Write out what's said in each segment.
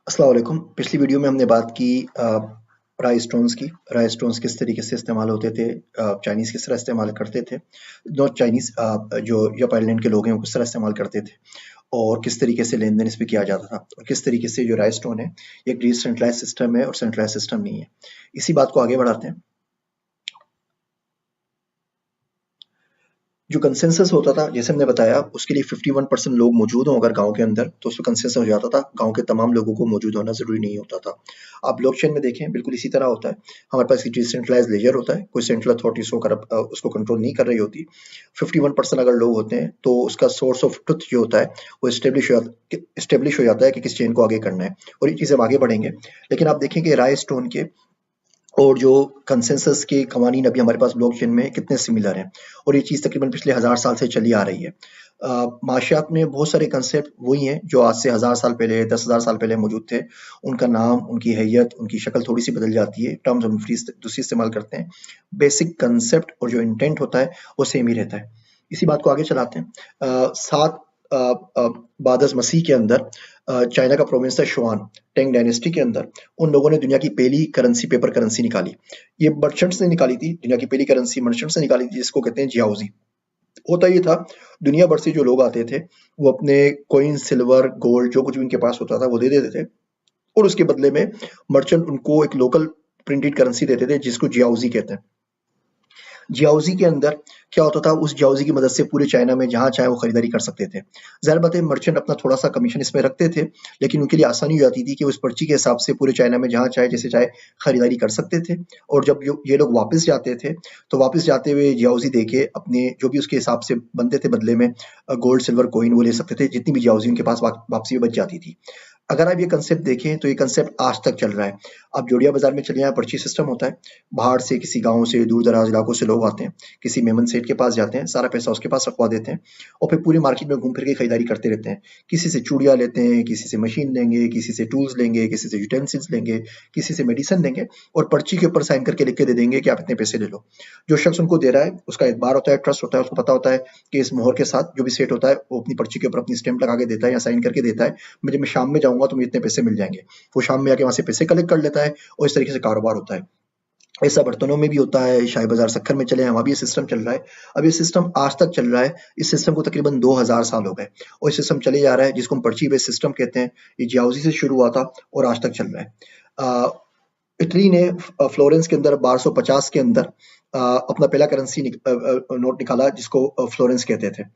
अस्सलाम वालेकुम। पिछली वीडियो में हमने बात की राय स्टोन्स किस तरीके से इस्तेमाल होते थे, चाइनीज़ किस तरह इस्तेमाल करते थे, नॉर्थ चाइनीज़ जो जप आइलैंड के लोग हैं वो किस तरह इस्तेमाल करते थे और किस तरीके से लेन-देन इस पे किया जाता था और किस तरीके से जो राय स्टोन है, ये एक डिसेंट्रलाइज़्ड सिस्टम है और सेंट्रलाइज़्ड सिस्टम नहीं है। इसी बात को आगे बढ़ाते हैं। जो कंसेंसस होता था, जैसे हमने बताया, उसके लिए 51% लोग मौजूद हों अगर गाँव के अंदर, तो उसमें कंसेंसस हो जाता था। गाँव के तमाम लोगों को मौजूद होना ज़रूरी नहीं होता था। आप ब्लॉकचेन में देखें, बिल्कुल इसी तरह होता है। हमारे पास एक डिसेंट्रलाइज़्ड लेजर होता है, कोई सेंट्रल अथॉरिटी उसको कंट्रोल नहीं कर रही होती। 51% अगर लोग होते हैं, तो उसका सोर्स ऑफ ट्रुथ जो होता है, वो एस्टेब्लिश हो जाता है कि किस चेन को आगे करना है और ये चीज़ें हम आगे बढ़ेंगे। लेकिन आप देखेंगे राय स्टोन के और जो कंसेंसस के कवानीन अभी हमारे पास ब्लॉकचेन में कितने सिमिलर हैं और ये चीज़ तकरीबन पिछले 1000 साल से चली आ रही है। माशियात में बहुत सारे कंसेप्ट वही हैं जो आज से 1000 साल पहले, 10,000 साल पहले मौजूद थे। उनका नाम, उनकी हैयत, उनकी शक्ल थोड़ी-सी बदल जाती है, टर्म्स हम दूसरी इस्तेमाल करते हैं। बेसिक कंसेप्ट और जो इंटेंट होता है, वो सेम ही रहता है। इसी बात को आगे चलाते हैं। 7 अ बाद मसीह के अंदर चाइना का प्रोविंस था शुआन, टेंग डायनेस्टी के अंदर उन लोगों ने दुनिया की पहली करेंसी, पेपर करेंसी निकाली। ये मर्चेंट्स ने निकाली थी, दुनिया की पहली करेंसी मर्चेंट्स ने निकाली थी, जिसको कहते हैं जियाओजी। होता ये था, दुनिया भर से जो लोग आते थे, वो अपने कॉइन, सिल्वर, गोल्ड जो कुछ भी उनके पास होता था, वो दे देते थे और उसके बदले में मर्चेंट उनको एक लोकल प्रिंटेड करेंसी देते थे, जिसको जियाओजी कहते हैं। जियाओजी के अंदर क्या होता था, उस जियाओजी की मदद से पूरे चाइना में जहाँ चाहे वो खरीदारी कर सकते थे। ज़ाहिर बात है मर्चेंट अपना थोड़ा-सा कमीशन इसमें रखते थे, लेकिन उनके लिए आसानी हो जाती थी कि उस पर्ची के हिसाब से पूरे चाइना में जहाँ चाहे, जैसे चाहे खरीदारी कर सकते थे और जब ये लोग वापस जाते थे, तो वापस जाते हुए जियाओजी देके अपने जो भी उसके हिसाब से बनते थे बदले में गोल्ड, सिल्वर, कॉइन वो ले सकते थे, जितनी भी जियाओजी उनके पास वापसी में बच जाती थी। अगर आप ये कंसेप्ट देखें तो ये कंसेप्ट आज तक चल रहा है। आप जोड़िया बाज़ार में चले जाएँ, पर्ची सिस्टम होता है। बाहर से किसी गाँव से, दूर-दराज इलाकों से लोग आते हैं, किसी मेमन सेठ के पास जाते हैं, सारा पैसा उसके पास रखवा देते हैं और फिर पूरी मार्केट में घूम फिर के खरीदारी करते रहते हैं। किसी से चूड़ियाँ लेते हैं, किसी से मशीन लेंगे, किसी से टूल्स लेंगे, किसी से यूटेंसिल्स लेंगे, किसी से मेडिसिन लेंगे और पर्ची के ऊपर साइन करके लिख के दे देंगे कि आप इतने पैसे ले लो। जो शख्स उनको दे रहा है, उसका एतबार होता है, ट्रस्ट होता है, उसको पता होता है कि इस मोहर के साथ जो भी सेठ होता है, वो अपनी पर्ची के ऊपर अपनी स्टैम्प लगा के देता है या साइन करके देता है। जब मैं शाम में जाऊँगा तो मुझे इतने पैसे मिल जाएँगे। वो शाम में आके वहाँ से पैसे कलेक्ट कर लेता है और इस तरीके से कारोबार होता है। ऐसा बर्तनों में भी होता है, शाही बाज़ार सक्खर में चले हैं, वहाँ भी ये सिस्टम चल रहा है। अब ये सिस्टम आज तक चल रहा है, इस सिस्टम को तकरीबन 2000 साल हो गए और ये सिस्टम चले जा रहा है, जिसको हम पर्ची बेस्ड सिस्टम कहते हैं। ये जियाओजी से शुरू हुआ था और आज तक चल रहा है। इटली ने फ्लोरेंस के अंदर 1250 के अंदर अपना पहला करेंसी नोट निकाला, जिसको फ्लोरेंस कहते थे।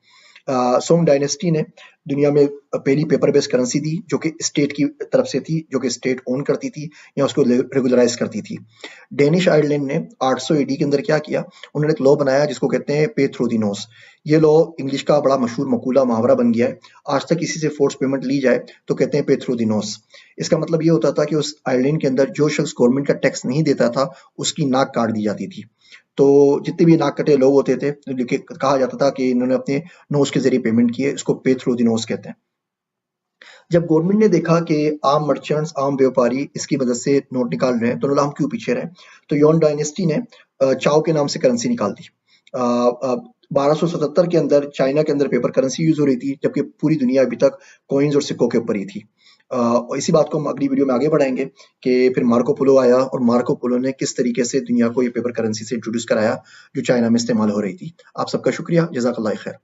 सोंग डायनेस्टी ने दुनिया में पहली पेपर बेस्ड करेंसी दी, जो कि स्टेट की तरफ से थी, जो कि स्टेट ओन करती थी या उसको रेगुलराइज करती थी। डेनिश आयरलैंड ने 800 एडी के अंदर क्या किया, उन्होंने एक लॉ बनाया जिसको कहते हैं पे थ्रू द नोज। ये लॉ इंग्लिश का बड़ा मशहूर मकूला मुहावरा बन गया है। आज तक किसी से फोर्स पेमेंट ली जाए तो कहते हैं पे थ्रू द नोज। इसका मतलब ये होता था कि उस आयरलैंड के अंदर जो शख्स गवर्नमेंट का टैक्स नहीं देता था, उसकी नाक काट दी जाती थी। तो जितने भी नाक कटे लोग होते थे, कहा जाता था कि इन्होंने अपने नोज के जरिए पेमेंट की है, इसको पे थ्रू द नोज कहते हैं। जब गवर्नमेंट ने देखा कि आम मर्चेंट्स, आम व्यापारी इसकी मदद से नोट निकाल रहे हैं, तो उन्होंने हम क्यों पीछे रहे, तो योन डायनेस्टी ने चाओ के नाम से करेंसी निकाल दी। 1277 के अंदर चाइना के अंदर पेपर करेंसी यूज हो रही थी, जबकि पूरी दुनिया अभी तक कॉइन्स और सिक्कों के ऊपर ही थी। और इसी बात को हम अगली वीडियो में आगे बढ़ाएंगे कि फिर मार्को पोलो आया और मार्को पोलो ने किस तरीके से दुनिया को ये पेपर करेंसी से इंट्रोड्यूस कराया, जो चाइना में इस्तेमाल हो रही थी। आप सबका शुक्रिया, जज़ाकल्लाह खैर।